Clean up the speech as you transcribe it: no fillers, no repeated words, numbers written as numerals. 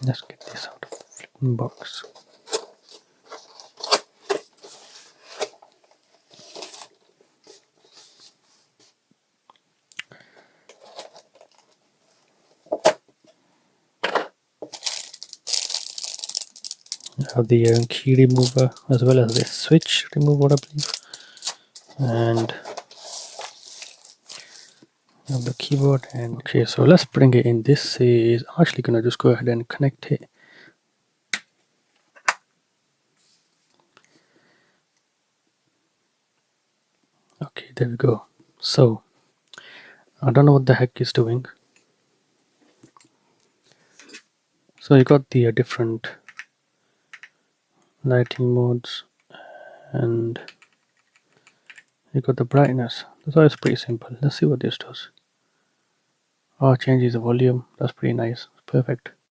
Let's get this out of the flipping box. I have the key remover as well as the switch remover, I believe, and I have the keyboard. And okay, so let's bring it in. This is actually gonna just go ahead and connect it. Okay, there we go. So I don't know what the heck it's doing. So you got the different lighting modes, and you got the brightness. So it's pretty simple. Let's see what this does. Oh, it changes the volume. That's pretty nice. Perfect.